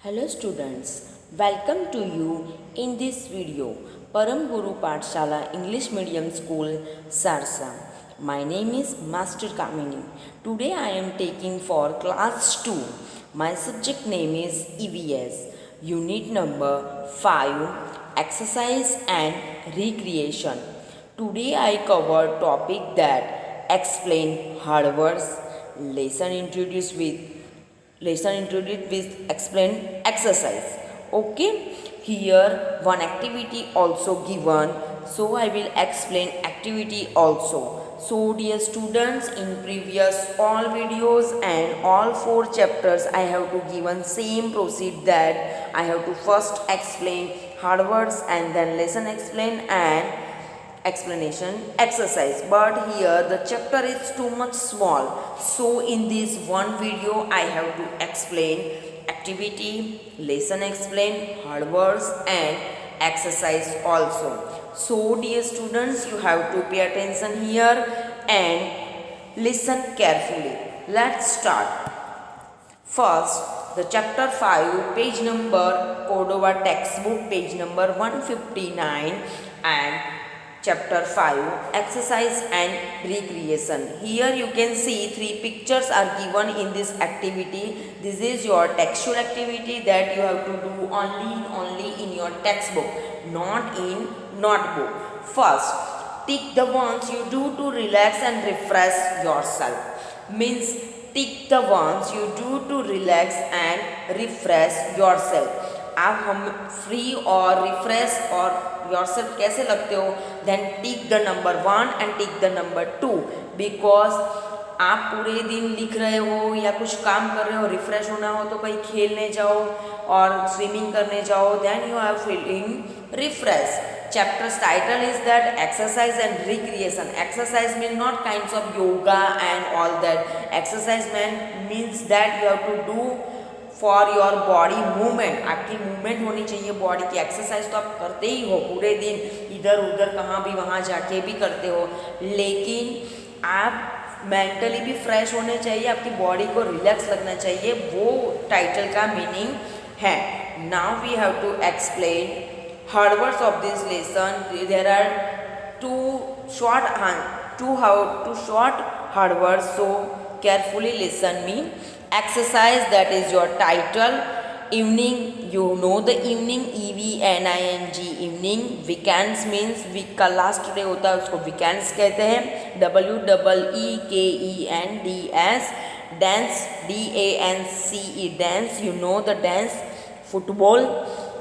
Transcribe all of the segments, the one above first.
Hello students, welcome to you in this video Param Guru Pathshala English Medium School Sarsa. My name is Master Kamini. Today I am taking for class 2. My subject name is EVS. Unit number 5 Exercise and Recreation. Today I cover topic that explain hard words, lesson introduced with explain exercise. Okay, here one activity also given, so I will explain activity also. So dear students, in previous all videos and all 4 chapters I have to given same proceed that I have to first explain hard words and then lesson explain and explanation exercise, but here the chapter is too much small, so in this one video I have to explain activity, lesson explain, hard words and exercise also. So dear students, you have to pay attention here and listen carefully. Let's start. First, the chapter 5 page number Cordova textbook page number 159 and chapter 5 exercise and recreation. Here you can see 3 pictures are given in this activity. This is your textual activity that you have to do only in your textbook, not in notebook. First, tick the ones you do to relax and refresh yourself. Means tick the ones you do to relax and refresh yourself. आप हम free और refresh और yourself कैसे लगते हो, then tick the number 1 and tick the number 2, because आप पूरे दिन लिख रहे हो या कुछ काम कर रहे हो, रिफ्रेश होना हो तो कहीं खेलने जाओ और स्विमिंग करने जाओ, then you are feeling refresh. Chapter's title is that exercise and recreation. Exercise means not kinds of yoga and all that. Exercise means that you have to do for your body movement. आपकी movement होनी चाहिए body की. Exercise तो आप करते ही हो पूरे दिन, इधर उधर कहाँ भी वहाँ जाके भी करते हो, लेकिन आप मेंटली भी फ्रेश होने चाहिए, आपकी बॉडी को रिलैक्स लगना चाहिए. वो टाइटल का मीनिंग है. Now we have to explain hard words of this lesson. There are two short hard words, so carefully listen me. Exercise, that is your title. Evening, you know the evening, EVNING, evening. Weekends means week का last day होता है, उसको weekends कहते हैं. WEEKENDS. Dance, DANCE, dance, you know the dance. Football.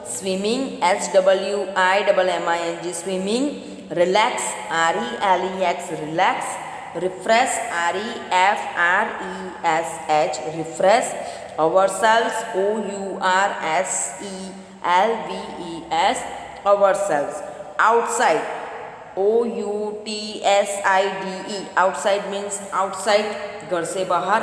Swimming, SWIMMING, swimming. Relax, RELEX, relax. Refresh, REFRESH, refresh. Ourselves, OURSELVES, ourselves. Outside, OUTSIDE, outside means outside, घर से बाहर.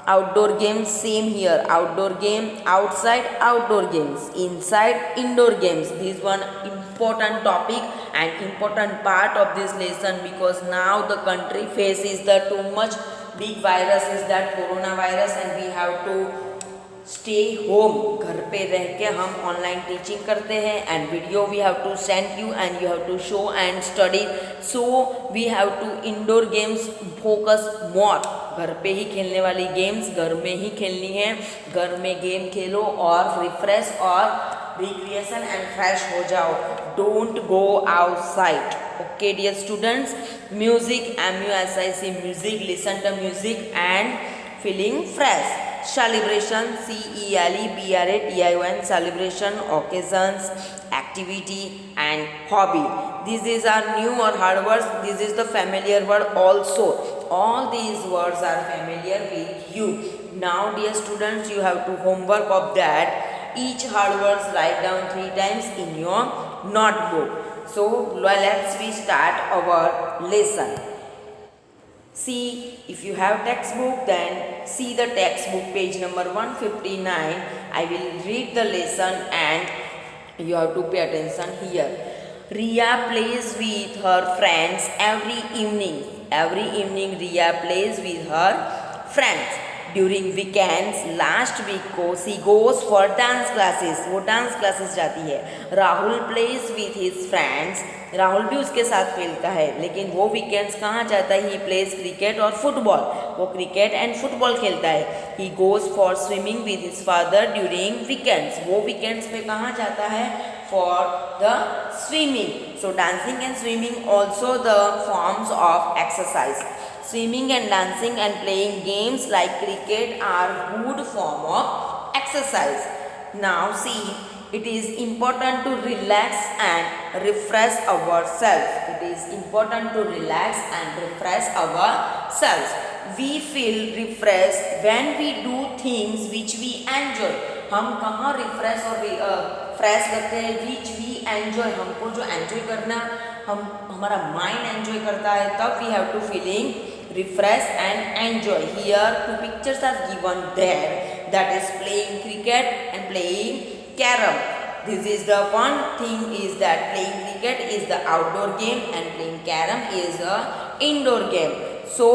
Outdoor games, same here. Outdoor game, outside outdoor games, inside indoor games. This one important topic and important part of this lesson, because now the country faces the too much big virus is that coronavirus, and we have to stay home. घर पे रह के हम online teaching करते हैं, and video we have to send you and you have to show and study. So we have to indoor games focus more. घर पे ही खेलने वाली गेम्स घर में ही खेलनी है. घर में गेम खेलो और रिफ्रेश और रिक्रिएशन एंड फ्रेश हो जाओ. Don't go outside. Okay dear students. Music, MUSIC, music. Listen to music and feeling fresh. Celebration, CELEBRATION, celebration, occasions, activity and hobby. These are new or hard words. This is the familiar word also. All these words are familiar with you. Now dear students, you have to homework of that. Each hard words write down 3 times in your notebook. So let's we start our lesson. See, if you have textbook, then see the textbook page number 159. I will read the lesson and you have to pay attention here. Riya plays with her friends every evening. Every evening Riya plays with her friends. During weekends last week को she goes for dance classes, वो dance classes जाती है। Rahul plays with his friends, Rahul भी उसके साथ खेलता है, लेकिन वो वीकेंड्स कहाँ जाता है? ही प्लेज क्रिकेट और फुटबॉल, वो क्रिकेट एंड फुटबॉल खेलता है। He goes for swimming with his father during weekends, वो वीकेंड्स पे कहाँ जाता है? For the swimming. So dancing and swimming also the forms of exercise. Swimming and dancing and playing games like cricket are good form of exercise. Now see, it is important to relax and refresh ourselves. It is important to relax and refresh ourselves. We feel refreshed when we do things which we enjoy. हम कहाँ refresh और fresh करते हैं? Which we enjoy, हमको जो enjoy करना, हमारा mind enjoy करता है, तब we have to feeling refresh and enjoy. Here two pictures are given there, that is playing cricket and playing carom. This is the one thing is that playing cricket is the outdoor game and playing carom is a indoor game. So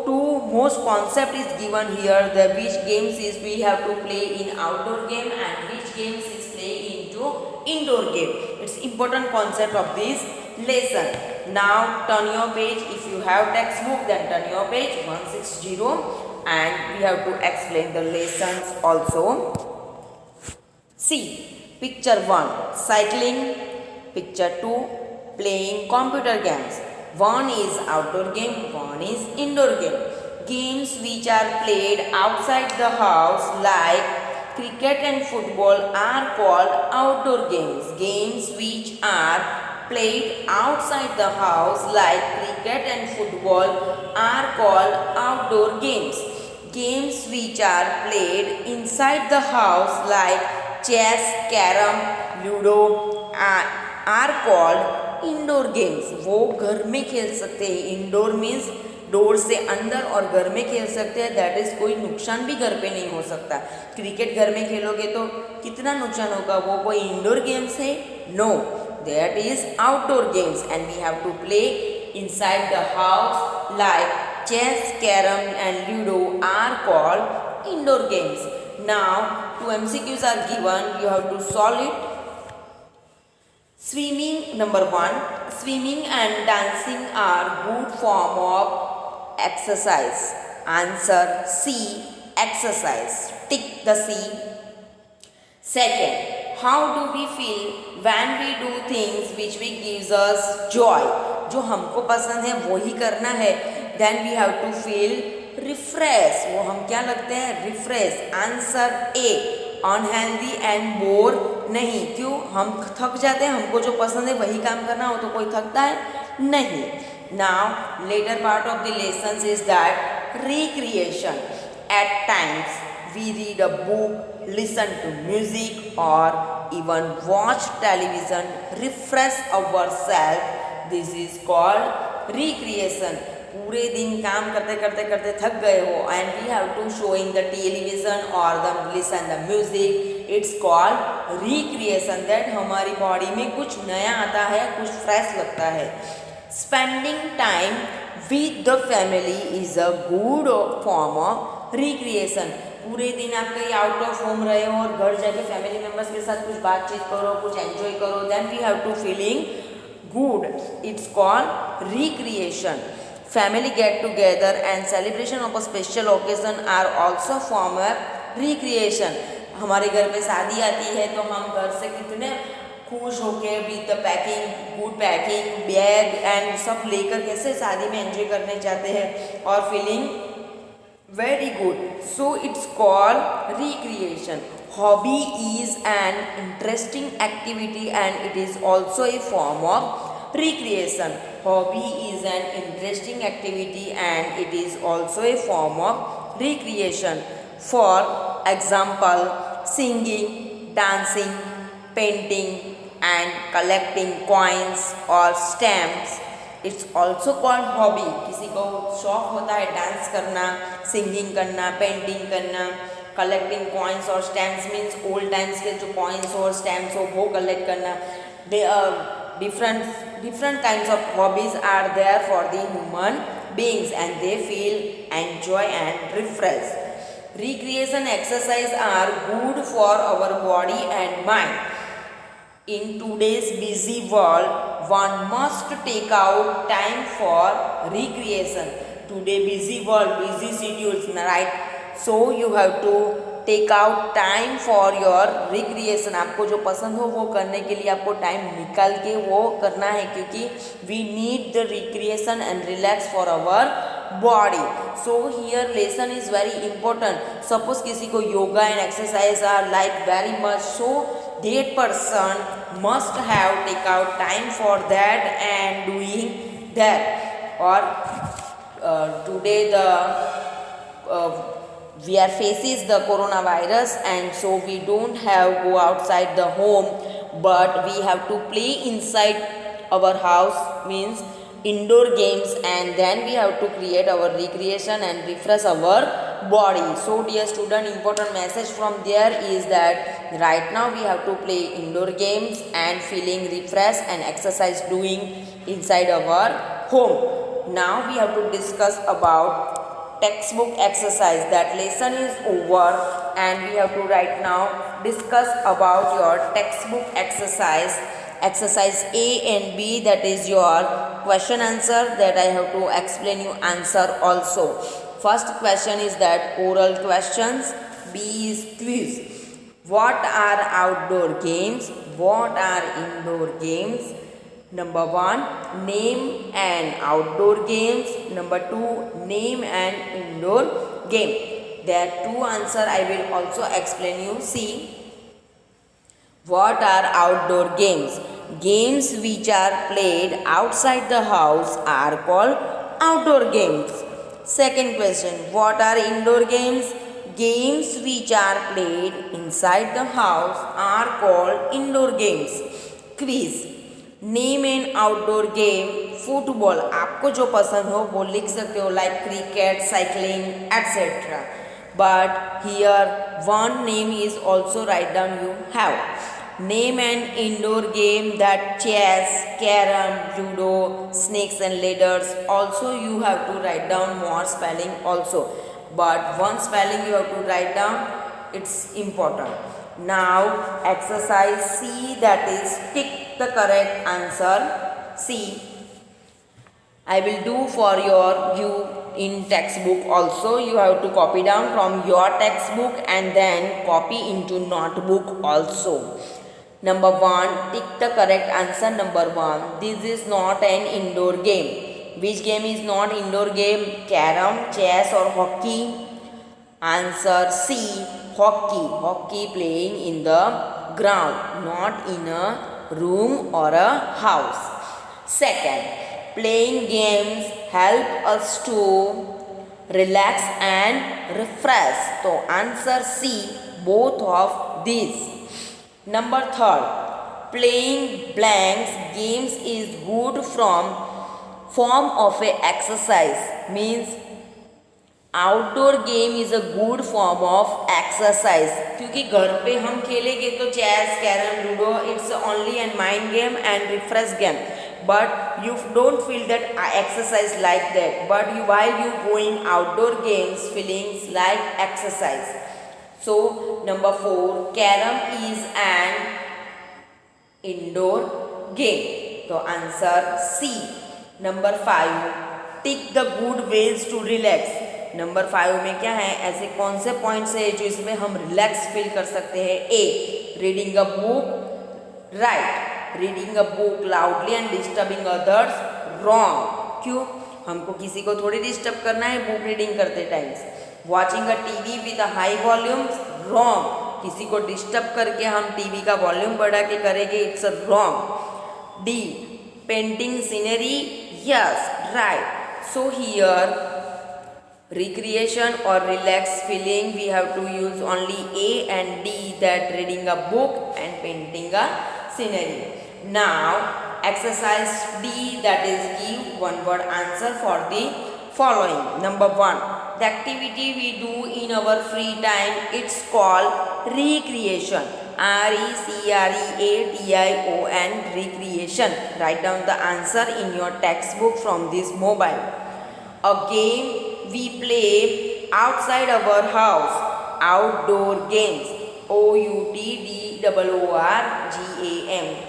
two most concept is given here, the which games is we have to play in outdoor game and which games is play into indoor game. It's important concept of this lesson. Now turn your page, if you have textbook then turn your page 160 and we have to explain the lessons also. See, picture 1 cycling, picture 2 playing computer games. One is outdoor game, one is indoor game. Games which are played outside the house like cricket and football are called outdoor games. Games which are played outside the house like cricket and football are called outdoor games. Games which are played inside the house like chess, carom, ludo are called indoor games. वो घर में खेल सकते हैं. Indoor means door से अंदर और घर में खेल सकते हैं, दैट इज़ कोई नुकसान भी घर पे नहीं हो सकता. क्रिकेट घर में खेलोगे तो कितना नुकसान होगा? वो कोई इंडोर गेम्स है? No, that is outdoor games and we have to play inside the house like chess, carom and ludo are called indoor games. Now two MCQs are given, you have to solve it. Swimming, number 1, swimming and dancing are good form of exercise. Answer C, exercise. Tick the C. Second, how do we feel when we do things which we gives us joy? जो हमको पसंद है वो ही करना है, then we have to feel refresh. वो हम क्या लगते हैं? refresh. Answer A, unhealthy and bore नहीं. क्यों? हम थक जाते हैं, हमको जो पसंद है वही काम करना हो तो कोई थकता है? नहीं. Now later part of the lessons is that recreation. At times we read a book, listen to music or even watch television, refresh ourselves. This is called recreation. पूरे दिन काम करते करते करते थक गए हो and we have to show in the television or the listen the music, it's called recreation. that हमारी बॉडी में कुछ नया आता है, कुछ फ्रेश लगता है. Spending time with the family is a good form of recreation. पूरे दिन आप कहीं आउट ऑफ होम रहे हो और घर जाके फैमिली मेम्बर्स के साथ कुछ बातचीत करो, कुछ एंजॉय करो, then we have to feeling good. It's called recreation. Family get together and celebration of a special occasion are also form of recreation. हमारे घर पे शादी आती है तो हम घर से कितने खुश होके with packing, good packing, bag and सब लेकर कैसे शादी में एंजॉय करने जाते हैं और feeling very good. So it's called recreation. Hobby is an interesting activity and it is also a form of recreation. Hobby is an interesting activity and it is also a form of recreation. For example, singing, dancing, painting and collecting coins or stamps. It's also called hobby. किसी को शौक होता है dance करना, singing करना, painting करना, collecting coins और stamps means old times के जो कॉइन्स और स्टैम्प्स हो वो कलेक्ट करना. different kinds of hobbies are there for the human beings and they feel enjoy and refresh. Recreation exercise are good for our body and mind. In today's busy world, one must take out time for recreation. Today busy world, busy schedules, right? So you have to take out time for your recreation. आपको जो पसंद हो वो करने के लिए आपको time निकाल के वो करना है, क्योंकि we need the recreation and relax for our body. So here lesson is very important. Suppose किसी को yoga and exercise are like very much, so that person must have take out time for that and doing that. Or today the we are faces the coronavirus, and so we don't have go outside the home, but we have to play inside our house, means indoor games, and then we have to create our recreation and refresh our body. So dear student, important message from there is that right now we have to play indoor games and feeling refreshed and exercise doing inside our home. Now we have to discuss about textbook exercise. That lesson is over and we have to right now discuss about your textbook exercise. Exercise A and B, that is your question answer that I have to explain you answer also. First question is that oral questions. B is quiz. What are outdoor games? What are indoor games? Number 1, name an outdoor games. Number 2, name an indoor game. There are two answer I will also explain you. See, what are outdoor games? Games which are played outside the house are called outdoor games. Second question, what are indoor games? Games which are played inside the house are called indoor games. Quiz. Name an outdoor game. Football, आपको जो पसंद हो वो लिख सकते हो, like cricket, cycling etcetera. But here one name is also write down you have. Name an indoor game, that chess, carrom, ludo, snakes and ladders. Also you have to write down more spelling also, but one spelling you have to write down, it's important. Now exercise C, that is tick the correct answer. C I will do for you in textbook also. You have to copy down from your textbook and then copy into notebook also. Number 1, tick the correct answer. Number 1, this is not an indoor game. Which game is not indoor game? Carom, chess or hockey? Answer C, hockey. Hockey playing in the ground, not in a room or a house. Second, playing games help us to relax and refresh. So answer C, both of these. Number 3, playing blanks games is good from form of a exercise, means outdoor game is a good form of exercise. क्योंकि घर पे हम खेलेंगे तो chess, carrom, ludo, it's only an mind game and refresh game, but you don't feel that exercise like that, but you while you going outdoor games feelings like exercise. So number 4, carrom is an indoor game. तो answer C. Number 5, tick the good ways to relax. Number 5 में क्या है, ऐसे कौन से points है जो इसमें हम रिलैक्स फील कर सकते हैं? A, reading a book. Right, reading a book loudly and disturbing others. Wrong. क्यों? हमको किसी को थोड़ी डिस्टर्ब करना है बुक रीडिंग करते times. Watching a TV with a high volume. Wrong. किसी को डिस्टर्ब करके हम टीवी का वॉल्यूम बढ़ा के करेंगे, it's a wrong. D, painting scenery. Yes, right. So here recreation or relaxed feeling we have to use only A and D, that reading a book and painting a scenery. Now exercise D, that is give one word answer for the following. Number 1, the activity we do in our free time, it's called recreation. recreation, recreation. Write down the answer in your textbook from this mobile. A game we play outside our house. Outdoor games. OUTDOORGAM.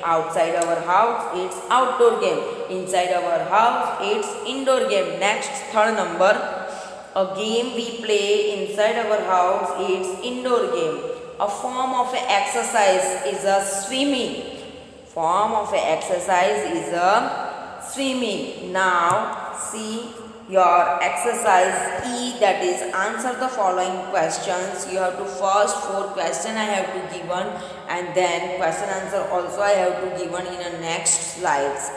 Outside our house, it's outdoor game. Inside our house, it's indoor game. Next, third number. A game we play inside our house, it's indoor game. A form of exercise is a swimming. Form of exercise is a swimming. Now, see your exercise E, that is answer the following questions. You have to first 4 questions I have to given, and then question answer also I have to given in the next slides.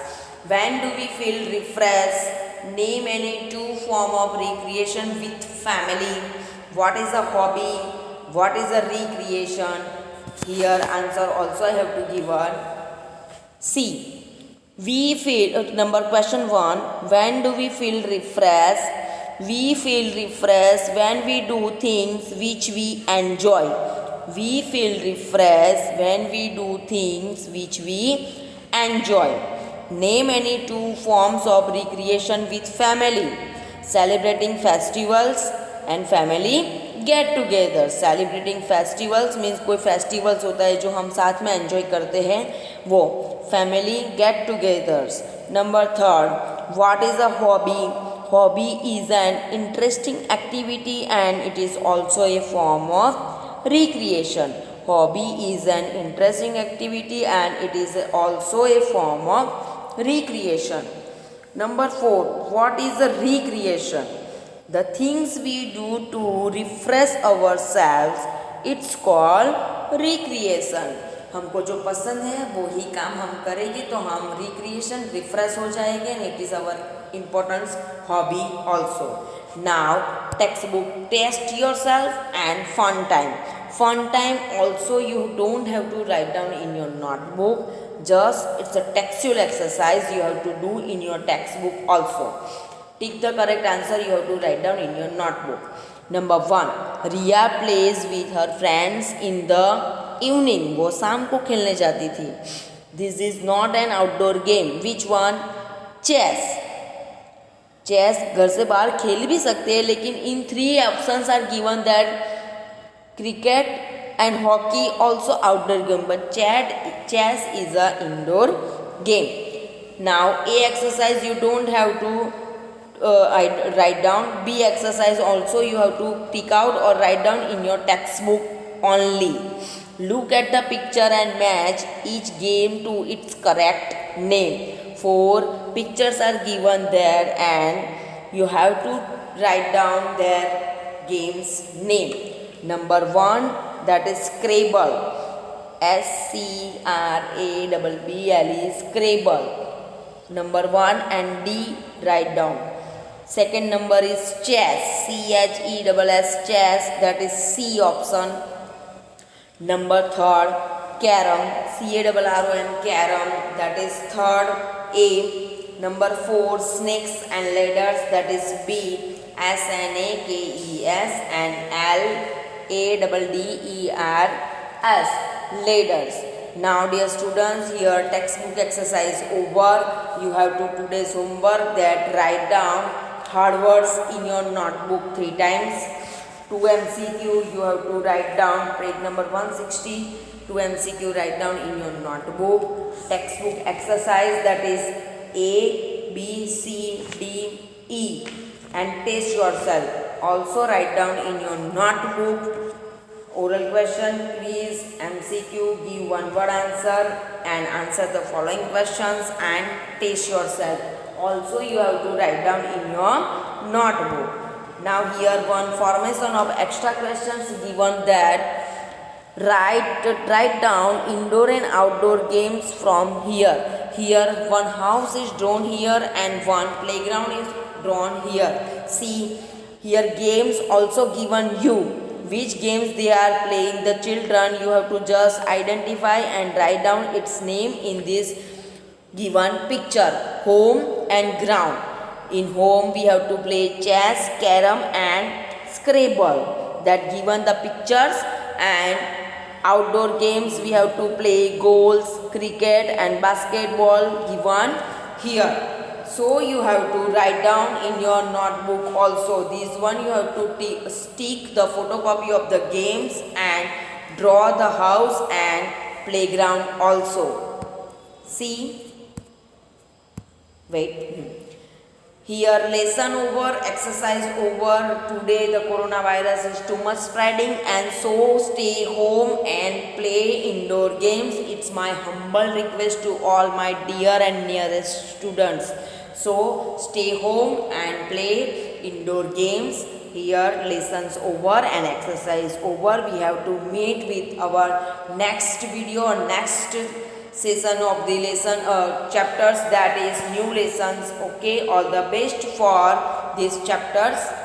When do we feel refreshed? Name any 2 form of recreation with family. What is a hobby? What is a recreation? Here answer also I have to given. See, we feel number question 1. When do we feel refreshed? We feel refreshed when we do things which we enjoy. We feel refreshed when we do things which we enjoy. Name any 2 forms of recreation with family. Celebrating festivals and family get together. Celebrating festivals means कोई festivals होता है जो हम साथ में enjoy करते हैं, वो family get togethers. Number 3, what is a hobby? Hobby is an interesting activity and it is also a form of recreation. Hobby is an interesting activity and it is also a form of recreation. Number 4, what is a recreation? The things we do to refresh ourselves, it's called recreation. हमको जो पसंद है वो ही काम हम करेंगे तो हम रिक्रिएशन रिफ्रेश हो जाएंगे and it is our importance hobby also. Now text book test yourself and fun time. Fun time also you don't have to write down in your notebook, just it's a textual exercise you have to do in your textbook also. Tick the correct answer you have to write down in your notebook. Number 1, Riya plays with her friends in the evening. वो शाम को खेलने जाती थी. This is not an outdoor game. Which one? Chess. Chess घर से बाहर खेल भी सकते हैं लेकिन in 3 options are given that cricket and hockey also outdoor game, but chess is a indoor game. Now A exercise you don't have to write down. B exercise also you have to pick out or write down in your textbook only. Look at the picture and match each game to its correct name. 4 pictures are given there and you have to write down their game's name. Number 1, that is Scrabble. SCRABBLE, Scrabble. Number 1 and D write down. Second number is chess. CHESS, chess, that is C option. Number 3rd, carom. CARROM, carom, that is 3rd A. Number 4, snakes and ladders, that is B. SNAKES and LADDERS, ladders. Now dear students, here textbook exercise over. You have to today's homework that write down hard words in your notebook 3 times. 2 MCQ you have to write down page number 160. 2 MCQ write down in your notebook. Textbook exercise, that is A, B, C, D, E, and test yourself. Also write down in your notebook. Oral question, quiz, MCQ, give one word answer and answer the following questions and test yourself. Also you have to write down in your notebook. Now here one formation of extra questions given that write down indoor and outdoor games from here. Here one house is drawn here and one playground is drawn here. See, here games also given you. Which games they are playing the children, you have to just identify and write down its name in this given picture. Home and ground. In home we have to play chess, carom and Scrabble, that given the pictures. And outdoor games we have to play goals, cricket and basketball given here. So you have to write down in your notebook also. This one you have to stick the photocopy of the games and draw the house and playground also. See, wait. Here lesson over, exercise over. Today the coronavirus is too much spreading and so stay home and play indoor games. It's my humble request to all my dear and nearest students. So stay home and play indoor games. Here lessons over and exercise over. We have to meet with our next video or next session of the lesson chapters, that is new lessons. Okay, all the best for these chapters.